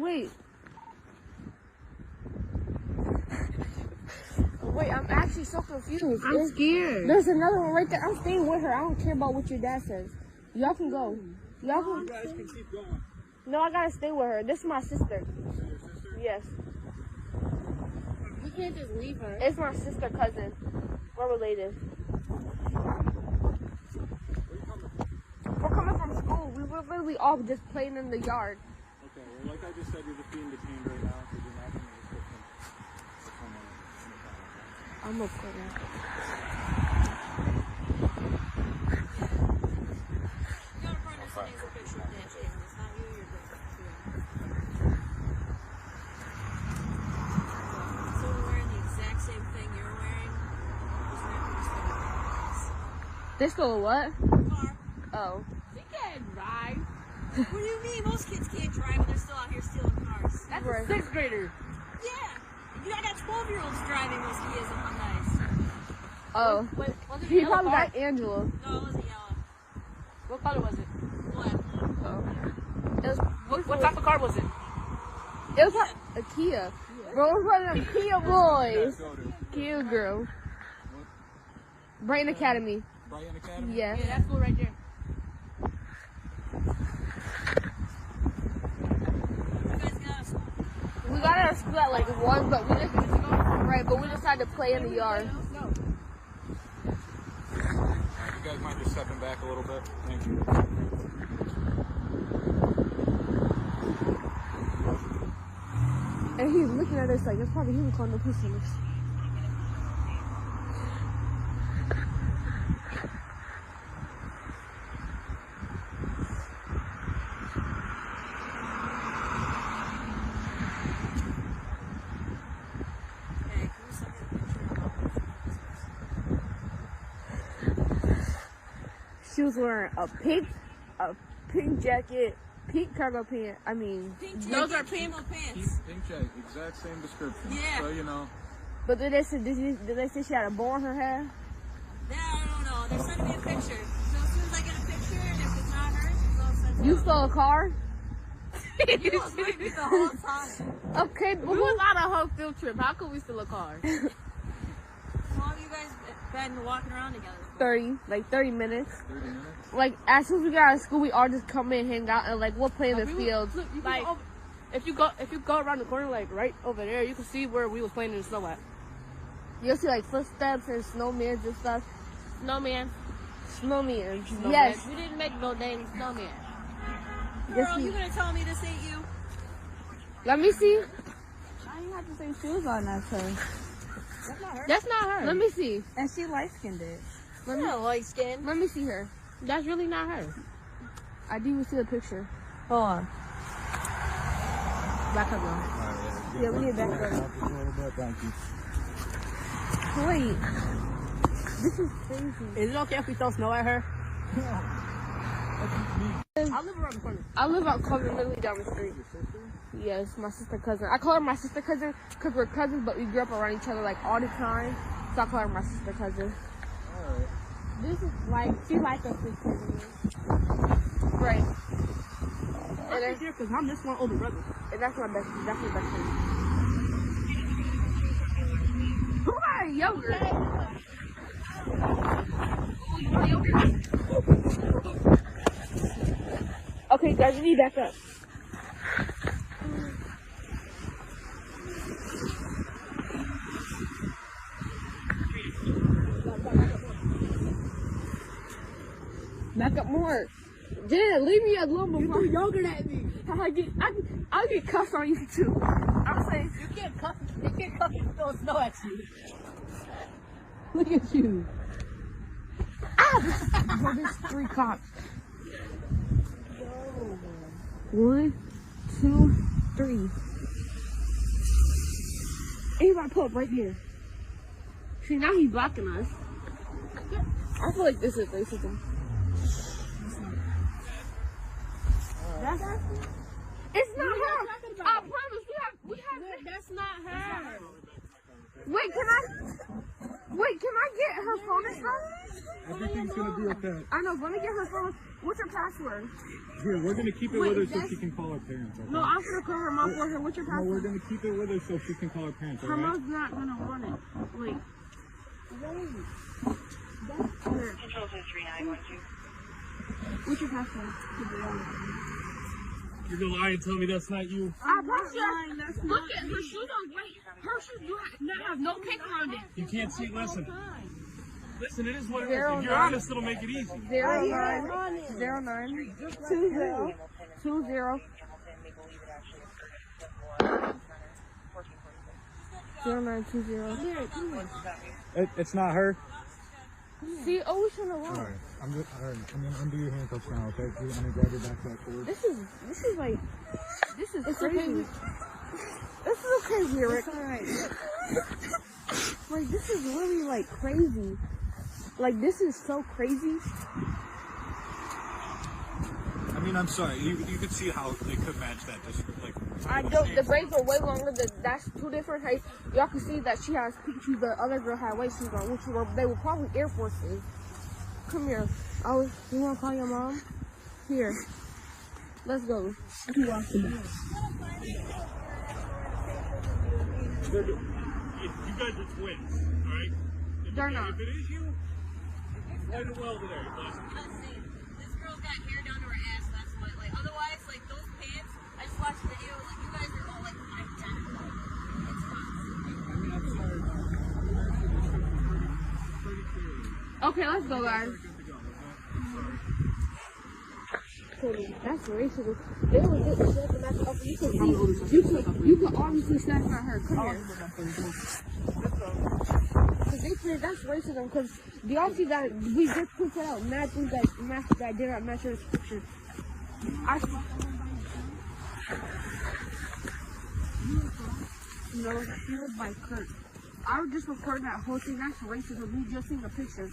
Wait. Wait, I'm actually so confused. I'm scared. There's another one right there. I'm staying with her. I don't care about what your dad says. Y'all can go. Y'all can. You guys can keep going. No, I gotta stay with her. This is my sister. Your sister? Yes. We can't just leave her. It's my sister cousin. We're related. We're coming from school. We were literally all just playing in the yard. Okay, well, like I just said, you're just being detained right now, so you're not going to restrict someone in the car. I'm okay now. You gotta find us a picture of that thing. It's not you, you're good. So we're wearing the exact same thing you're wearing. Just not just like They stole a what? car. Oh. They can't drive. What do you mean? Most kids can't drive and they're still out here stealing cars. That's a sixth grader. Yeah. I got 12-year-olds driving those kids on nice. Oh. Was it He yellow probably car? got Angela. No, it wasn't yellow. What color was it? Black. Oh. It was, What type of car was it? it was like a Kia. Bro, it was one of them Kia boys. Kia girl. Brain Academy. Brighton Academy? Yeah. Yeah, that's cool right there. You guys got us. We got out of school at like 1, but we just but we decided to play in the yard. You guys mind just stepping back a little bit? Thank you. And he's looking at us like it's probably him calling the pussies. Hey, can you send me a picture? She was wearing a pink jacket, pink cargo pants. I mean, Pink Those jacket, are pink. camo pants. Pink check, exact same description. Yeah. So, you know. but did they say she had a bow in her hair? Yeah, I don't know. They're sending me a picture. So as soon as I get a picture, and if it's not her, they'll send You stole a car? You was with me the whole time. Okay, but We was on a whole field trip. How could we steal a car? How long have you guys been walking around together? 30 minutes. 30 minutes? Like, as soon as we got out of school, we all just come in, hang out, and like, we'll play in the fields. Look, you can Like, go over, if you go around the corner, like right over there, you can see where we was playing in the snow at. you'll see like footsteps and snowmans and stuff. Snowman. Snowmans. Snowman. Yes. We didn't make no dang snowman. Girl, you gonna tell me this ain't you? Let me see. I ain't have to say shoes on that thing. That's not her. That's not her. Let me see. And she light-skinned it. Let me light skin. Let me see her. That's really not her. I didn't even see the picture. Hold on. Back up, y'all. Yeah, we need back up. Thank you. Wait. This is crazy. Is it okay if we throw snow at her? I live around the corner. I live out literally down the street. Yes, my sister cousin. I call her my sister cousin because we're cousins, but we grew up around each other like all the time. So I call her my sister cousin. Alright. This is like, she like us with cousins. Right. I'm pretty sure because I'm just one older brother. And that's my best friend. Who are younger? Okay, guys, you need to back up. Back up more. Jen, leave me alone before you're younger at me. I'll get cuffed on you too. I'm saying You can't cuff and throw snow at you. Look at you. bro, there's 3 cops. 1, 2, 3. He's about to pull up right here. See, now he's blocking us. I feel like this is racism. It's not her. I promise. We have. That's not her. Wait, can I get her phone or something? Everything's gonna be okay. I know. Let me get her phone. What's her password? Here, we're gonna keep it Wait, with her so that's- she can call her parents. Okay? No, I'm gonna call her mom for her. What's your No, we're password? gonna keep it with her so she can call her parents. Her Alright? mom's not gonna want it. Wait. Control 23912. What's your password? You're gonna lie and tell me that's not you. I promise you. Look at her shoes on great. Her shoes do not have no paper on it. You can't see. Listen, it is what it is. Zero If you're nine. honest, it'll make it easy. 0920 0920. It's not her. See, always trying to lie. Alright, I'm gonna undo your handcuffs now, okay? I'm gonna grab your backpack forward. This is crazy. This is okay, Lyric. Like, this is really, like, crazy. Like, this is so crazy. I mean, I'm sorry. You can see how they could match that. I don't. The braids are way longer. That's two different heights. Y'all can see that she has pink shoes. The other girl had white shoes on, they were probably Air Forces. Come here. Oh, you want to call your mom? Here. Let's go. You guys are twins, alright? They're not. If it is you, light it well today. This girl's got hair down to her ass, that's what, like, otherwise, like, those pants, I just watched the video, like, you guys are all, like, identical. It's fun. Okay, let's go, guys. That's racism. They don't get the shit from that. You can obviously say it's not her. Come here. Cause they say that's racism. Cause the obviously that we just put it out. Mad things that did not match her description. No, she was by Kurt. I was just recording that whole thing. That's racism. We just seen the picture.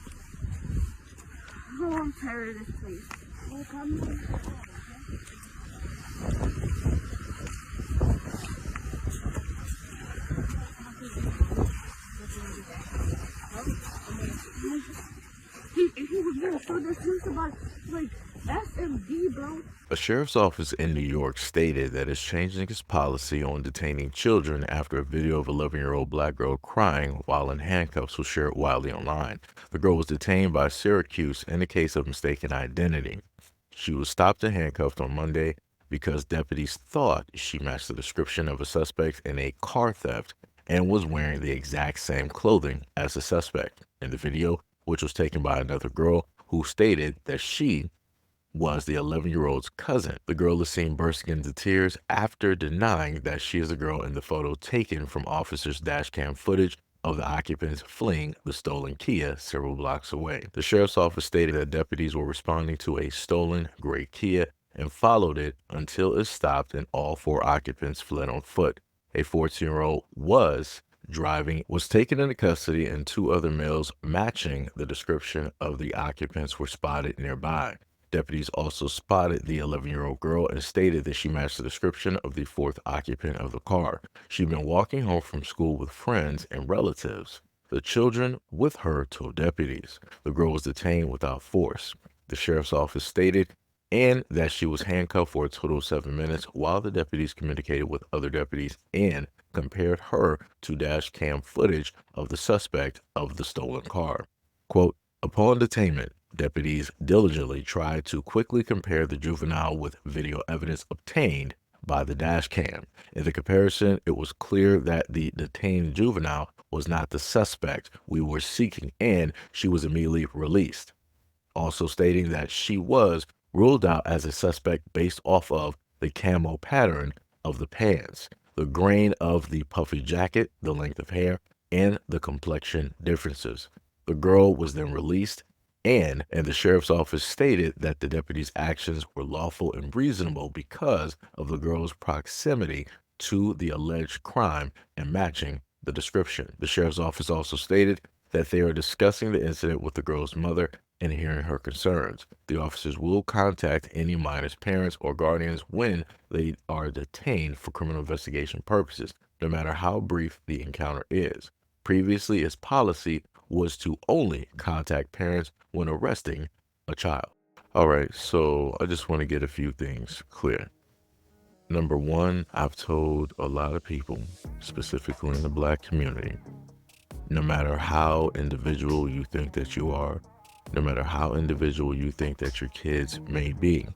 Oh, I'm tired of this place. Oh, come on. He was gonna show this news about, like, SMD, bro. A sheriff's office in New York stated that it's changing its policy on detaining children after a video of an 11-year-old black girl crying while in handcuffs was shared widely online. The girl was detained by Syracuse in a case of mistaken identity. She was stopped and handcuffed on Monday because deputies thought she matched the description of a suspect in a car theft and was wearing the exact same clothing as the suspect. In the video, which was taken by another girl who stated that she was the 11-year-old's cousin. The girl is seen bursting into tears after denying that she is the girl in the photo taken from officers' dashcam footage of the occupants fleeing the stolen Kia several blocks away. The sheriff's office stated that deputies were responding to a stolen gray Kia and followed it until it stopped and all four occupants fled on foot. A 14-year-old was taken into custody and two other males matching the description of the occupants were spotted nearby. Deputies also spotted the 11-year-old girl and stated that she matched the description of the fourth occupant of the car. She'd been walking home from school with friends and relatives. The children with her told deputies. The girl was detained without force. The sheriff's office stated and that she was handcuffed for a total of 7 minutes while the deputies communicated with other deputies and compared her to dash cam footage of the suspect of the stolen car. Quote, upon detainment, deputies diligently tried to quickly compare the juvenile with video evidence obtained by the dash cam. In the comparison, it was clear that the detained juvenile was not the suspect we were seeking, and she was immediately released. Also stating that she was ruled out as a suspect based off of the camo pattern of the pants, the grain of the puffy jacket, the length of hair, and the complexion differences. The girl was then released, and the sheriff's office stated that the deputies' actions were lawful and reasonable because of the girl's proximity to the alleged crime and matching the description. The sheriff's office also stated that they are discussing the incident with the girl's mother and hearing her concerns. The officers will contact any minor's parents or guardians when they are detained for criminal investigation purposes, no matter how brief the encounter is. Previously, its policy was to only contact parents when arresting a child. All right, so I just want to get a few things clear. Number one, I've told a lot of people, specifically in the Black community, no matter how individual you think that you are, no matter how individual you think that your kids may be,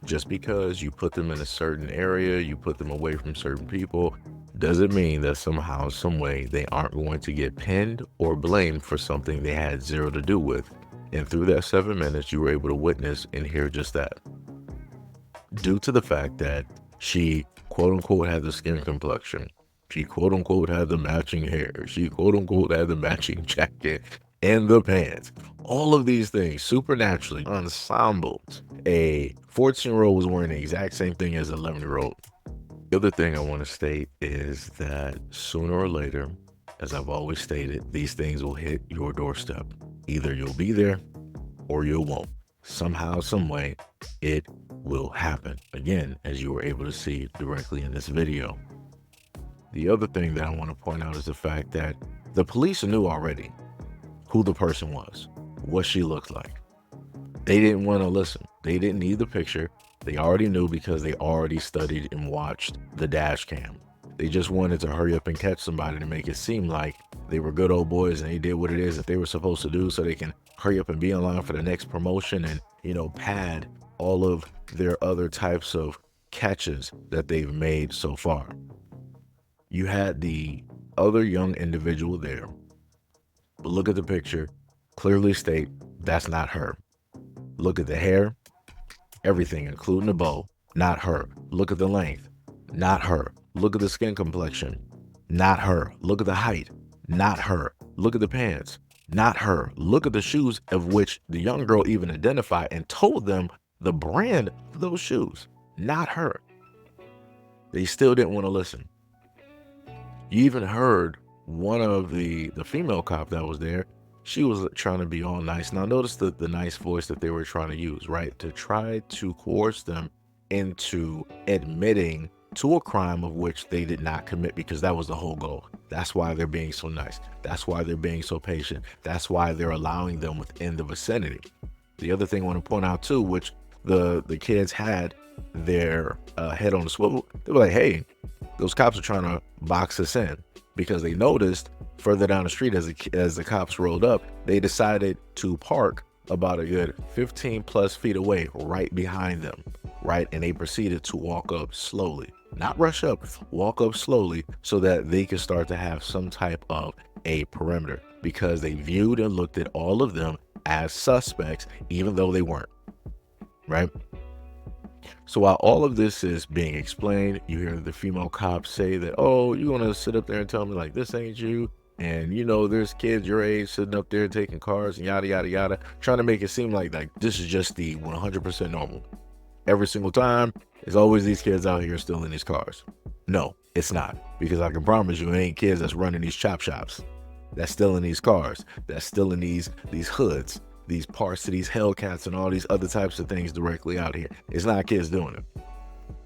just because you put them in a certain area, you put them away from certain people, doesn't mean that somehow, some way, they aren't going to get pinned or blamed for something they had zero to do with. And through that 7 minutes, you were able to witness and hear just that. Due to the fact that she, quote unquote, had the skin complexion, she, quote unquote, had the matching hair, she, quote unquote, had the matching jacket and the pants. All of these things, supernaturally, ensembles. A 14-year-old was wearing the exact same thing as an 11-year-old. The other thing I want to state is that sooner or later, as I've always stated, these things will hit your doorstep. Either you'll be there or you won't. Somehow, some way, it will happen. Again, as you were able to see directly in this video. The other thing that I want to point out is the fact that the police knew already who the person was, what she looked like. They didn't want to listen. They didn't need the picture. They already knew because they already studied and watched the dash cam. They just wanted to hurry up and catch somebody to make it seem like they were good old boys and they did what it is that they were supposed to do so they can hurry up and be in line for the next promotion and, pad all of their other types of catches that they've made so far. You had the other young individual there, but look at the picture, clearly state that's not her. Look at the hair, everything, including the bow, not her. Look at the length, not her. Look at the skin complexion, not her. Look at the height, not her. Look at the pants, not her. Look at the shoes, of which the young girl even identified and told them the brand of those shoes, not her. They still didn't want to listen. You even heard one of the female cop that was there. She was trying to be all nice. Now notice the nice voice that they were trying to use, right? To try to coerce them into admitting to a crime of which they did not commit, because that was the whole goal. That's why they're being so nice. That's why they're being so patient. That's why they're allowing them within the vicinity. The other thing I want to point out too, which the kids had their head on the swivel. They were like, hey, those cops are trying to box us in, because they noticed further down the street as the cops rolled up, they decided to park about a good 15 plus feet away right behind them, right? And they proceeded to walk up slowly, not rush up, walk up slowly so that they could start to have some type of a perimeter, because they viewed and looked at all of them as suspects, even though they weren't, right? So while all of this is being explained, you hear the female cops say that, oh, you want to sit up there and tell me like this ain't you? And there's kids your age sitting up there taking cars and yada, yada, yada, trying to make it seem like this is just the 100% normal. Every single time, there's always these kids out here still in these cars. No, it's not, because I can promise you it ain't kids that's running these chop shops, that's still in these cars, that's still in these hoods, these parts to these Hellcats and all these other types of things directly out here. It's not kids doing it,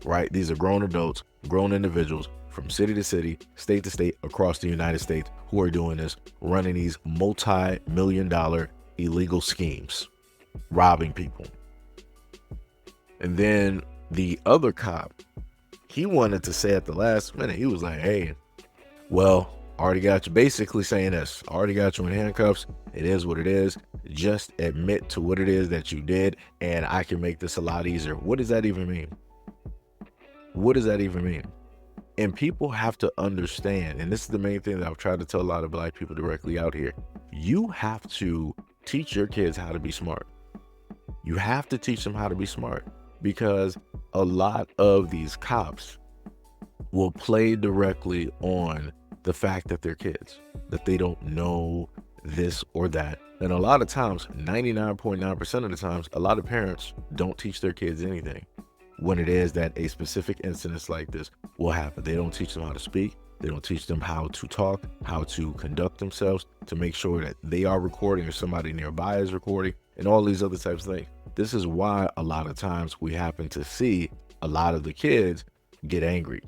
right? These are grown adults, grown individuals from city to city, state to state, across the United States, who are doing this, running these multi-million-dollar illegal schemes, robbing people. And then the other cop, he wanted to say at the last minute, he was like, hey, well, already got you, basically saying this, already got you in handcuffs. It is what it is. Just admit to what it is that you did, and I can make this a lot easier. What does that even mean? What does that even mean? And people have to understand, and this is the main thing that I've tried to tell a lot of Black people directly out here. You have to teach your kids how to be smart. You have to teach them how to be smart, because a lot of these cops will play directly on the fact that they're kids, that they don't know this or that. And a lot of times, 99.9% of the times, a lot of parents don't teach their kids anything when it is that a specific incident like this will happen. They don't teach them how to speak. They don't teach them how to talk, how to conduct themselves, to make sure that they are recording or somebody nearby is recording, and all these other types of things. This is why a lot of times we happen to see a lot of the kids get angry.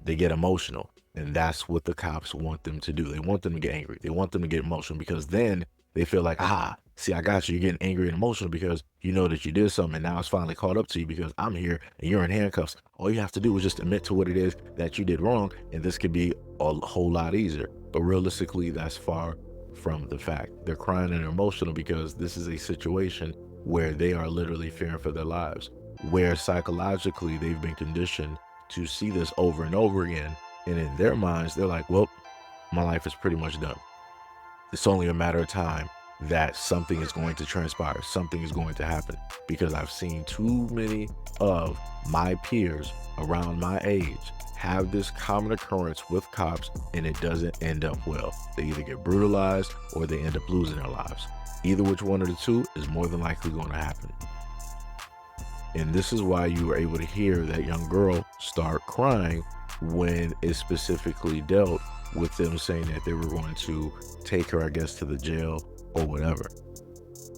They get emotional. And that's what the cops want them to do. They want them to get angry. They want them to get emotional, because then they feel like, see, I got you. You're getting angry and emotional because you know that you did something, and now it's finally caught up to you because I'm here and you're in handcuffs. All you have to do is just admit to what it is that you did wrong, and this could be a whole lot easier. But realistically, that's far from the fact. They're crying and emotional because this is a situation where they are literally fearing for their lives, where psychologically they've been conditioned to see this over and over again. And in their minds, they're like, well, my life is pretty much done. It's only a matter of time that something is going to transpire, something is going to happen, because I've seen too many of my peers around my age have this common occurrence with cops, and it doesn't end up well. They either get brutalized or they end up losing their lives. Either which one of the two is more than likely going to happen. And this is why you were able to hear that young girl start crying when it specifically dealt with them saying that they were going to take her, I guess, to the jail or whatever.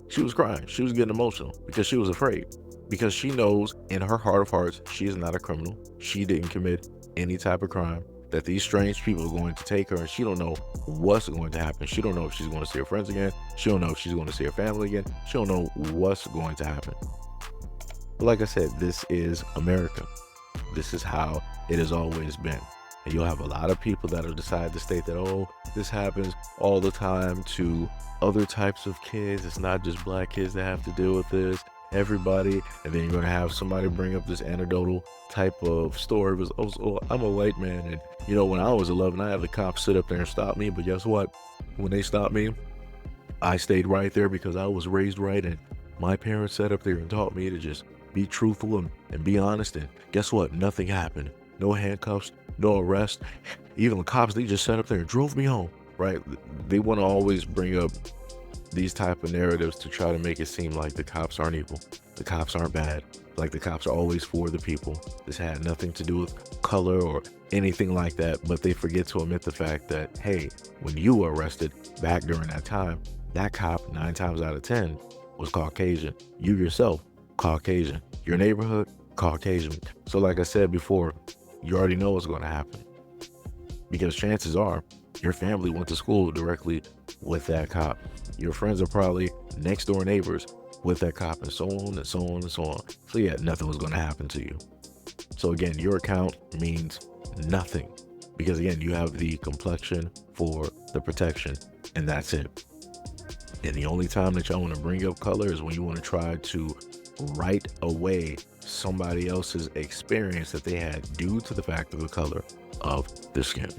She was crying. She was getting emotional because she was afraid, because she knows in her heart of hearts she is not a criminal. She didn't commit any type of crime, that these strange people are going to take her, and she don't know what's going to happen. She don't know if she's going to see her friends again. She don't know if she's going to see her family again. She don't know what's going to happen. But like I said, this is America. This is how it has always been. And you'll have a lot of people that will decide to state that, oh, this happens all the time to other types of kids. It's not just black kids that have to deal with this. Everybody. And then you're going to have somebody bring up this anecdotal type of story. It was, oh, I'm a white man, and you know, when I was 11, I had the cops sit up there and stop me. But guess what? When they stopped me, I stayed right there because I was raised right, and my parents sat up there and taught me to just be truthful and be honest. And guess what? Nothing happened. No handcuffs, no arrest. Even the cops, they just sat up there and drove me home, right? They want to always bring up these type of narratives to try to make it seem like the cops aren't evil. The cops aren't bad. Like the cops are always for the people. This had nothing to do with color or anything like that. But they forget to admit the fact that, hey, when you were arrested back during that time, that cop 9 times out of 10 was Caucasian. You yourself, Caucasian. Your neighborhood, Caucasian. So like I said before, you already know what's going to happen, because chances are your family went to school directly with that cop. Your friends are probably next door neighbors with that cop, and so on and so on and so on. So yeah, nothing was going to happen to you. So again, your account means nothing, because again, you have the complexion for the protection, and that's it. And the only time that y'all want to bring up color is when you want to try to write away somebody else's experience that they had due to the fact of the color of their skin.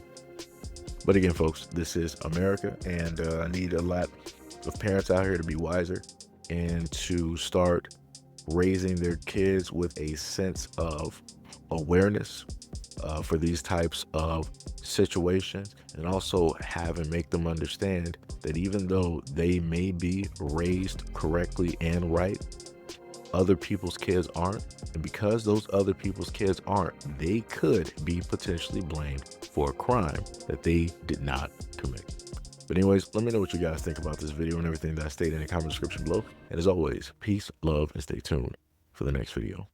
But again, folks, this is America, and I need a lot of parents out here to be wiser and to start raising their kids with a sense of awareness for these types of situations, and also have and make them understand that even though they may be raised correctly and right, other people's kids aren't. And because those other people's kids aren't, they could be potentially blamed for a crime that they did not commit. But anyways, let me know what you guys think about this video and everything that I stated in the comment description below. And as always, peace, love, and stay tuned for the next video.